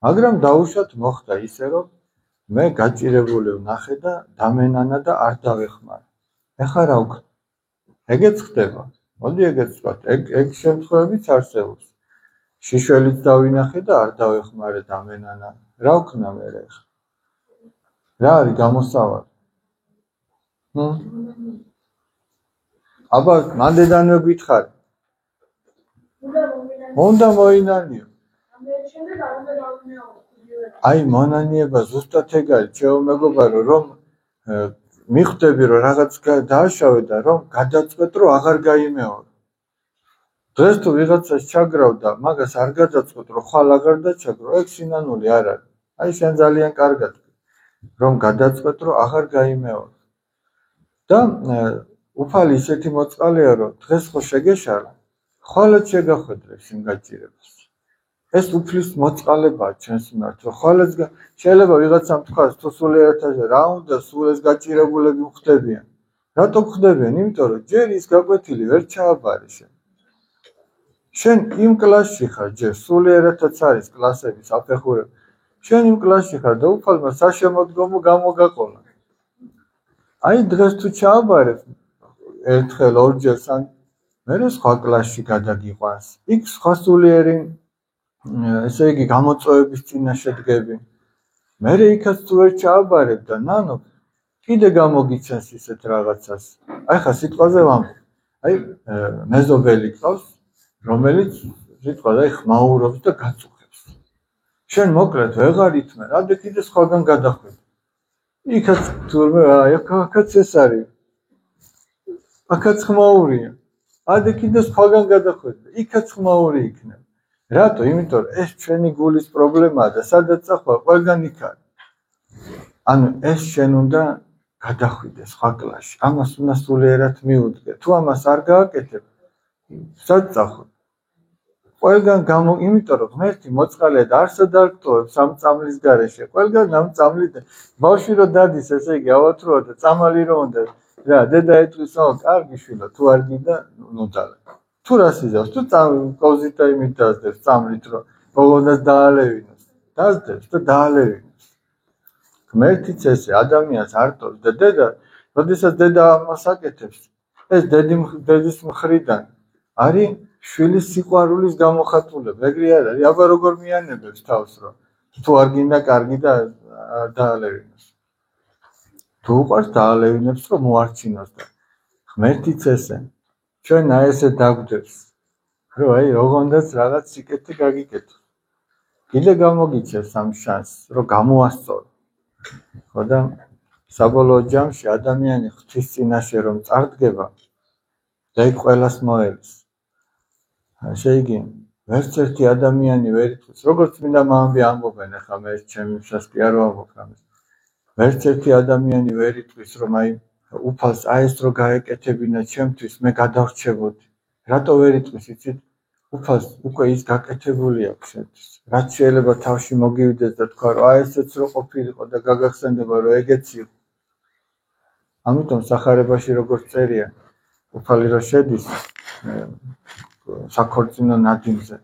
მაგრამ დაუშვათ მოხდა ისე რომ მე გაჭირებული ვნახე და დამენანა და არ დავეხმარა. ეხლა რა ვქნა? ეგეც ხდება. მოდი ეგეც ვთქვათ, ეგ შემთხვევებიც არსებობს. შიშველიც დავინახე და არ დავეხმარე დამენანა. რა ვქნა მე ეხლა? რა არის გამოსავალი? აბა მანდედანვე გითხარი. უნდა მოინანიო. აი მონანიება ზუსტად ეგ არის, ჩემო მეგობარო, რომ მიხვდები რომ რაღაც დააშავე და რომ გადაწყვეტ რომ აღარ გაიმეორო. დღეს თუ ვიღაცას ჩაგრავ და მაგას არ გადაწყვეტ რომ ხვალ აღარ დაჩაგრო, ეგ სინანული არ არის. აი შენ ძალიან კარგად რომ გადაწყვეტ რომ აღარ გაიმეორო. და უფალი ისეთი მოწყალეა რომ დღეს ხო შეგეშალა, ხვალაც შეგახვედრებს იმ გაჭირებას. ეს უფლის მოწყალებაა ჩვენს მიმართ, რომ ხვალაც შეიძლება ვიღაცამ თქვას თუ სულიერად რა უნდა სულ ეს გაჭირებულები ხდებიან. რატო ხდებიან? იმიტომ რომ ჯერ ის გაკვეთილი ვერ ჩააბარე შენ. შენ იმ კლასში ხარ, ჯერ სულიერადაც არის კლასები საფეხურები. შენ იმ კლასში ხარ და უფალმა საშემოდგომო გამოგაყოლა. აი დღეს თუ ჩააბარებ ერთხელ ორჯერ მერე სხვა კლასში გადაგიყვანს. იქ სხვა სულიერი ესე იგი გამოწვევების წინაშე დგები. მერე იქაც თუ ვერ ჩააბარებ და ნანო კიდე გამოგიცანს ისეთ რაღაცას. აი ხა სიტყვაზე ვამბობ. აი მეზობელი ყავს, რომელიც სიტყვა და ხმაურობს და გაწუხებს. შენ მოკლედ ვეღარ ითმე, რადგან კიდე სხვაგან გადახვედი. იქაც თურმე აი აქაც ეს არის. აქაც ხმაურია. ადე კიდე სხვაგან გადახვედი. იქაც ხმაური იქნება. რატო? იმიტომ რომ ეს ჩვენი გულის პრობლემაა და სადაც ახლა ყველგან იქ არის. ანუ ეს შენ უნდა გადახვიდე სხვა კლასში. ამას უნდა სულიერად მიუდგე. თუ ამას არ გააკეთებ, სად წახვიდე? ყველგან იმიტომ რომ ღმერთი მოწყალეა და არსად არ გტოვებს ამ წამლის გარეშე. ყველგან ამ წამლი ბავშვი რო დადის, ესე იგი ავათროა და წამალი რო უნდა რა დედა ეტყვის, კარგი შვილო, თუ არ გინდა, ნუ დალე. თუ რას იზავს, თუ კოზითა იმით დაძდებს წამლით, რომ ოღონდ დაალევინოს. დაძდებს და დაალევინოს. ღმერთიც ესე ადამიანს არ ტოვს და დედა, როდესაც დედა ამას აკეთებს, ეს დედის მხრიდან არის შვილის სიყვარულის გამოხატულება. ეგრე არ არის, აბა როგორ მიანებებს თავს, რომ თუ არ გინდა კარგი და დაალევინოს. თუ უყვარს დაალევინებს, რომ მოარჩინოს და ღმერთიც ესე. ჩვენ აი ესე დაგვდებს, რომ აი ოღონდაც რაღაც სიკეთე გაგიკეთო. კიდე გამოგიჩეს ამ შანსს, რომ გამოასწორო. ხო და საბოლოო ჯამში ადამიანი ღვთის წინაშე რომ წარდგება და იქ ყველას მოელის. შეიგი, ვერც ერთი ადამიანი ვერ იტყვის, როგორც მინდა მამები ამბობენ, ახლა მე ჩემისას კი არ ვამბობ ამას. ვერც ერთი ადამიანი ვერ იტყვის, რომ აი უფალს აი ეს რო გაეკეთებინა ჩემთვის, მე გადავრჩებოდი. რატო ვერ იტყვის, იცით? უფალს უკვე ის გაკეთებული აქვს შენთვის. რაც შეიძლება თავში მოგივიდეს და თქვა, რომ აი ესეც რო ყოფილიყო და გაგახსენდება, რომ ეგეც იყო. ამიტომ სახარებაში როგორც წერია, უფალი რო შედის საქორწინო ნადიმზე,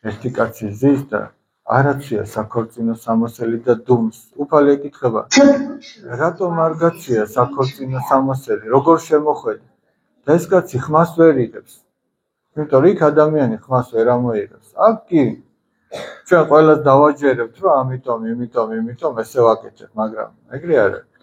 ერთი კაცი ზის და არაცია საქორწინო სამოსელი და დუმს. უფალი ეკითხება, რატომ არ გაცია საქორწინო სამოსელი, როგორ შემოხვედი? და ეს კაცი ხმას ვერ იღებს. იმიტომ რომ იქ ადამიანი ხმას ვერ ამოიღებს. აქ კი ჩვენ ყველას დავაჯერებთ, რომ ამიტომ, იმიტომ ესე ვაკეთებ, მაგრამ ეგრე არ არის.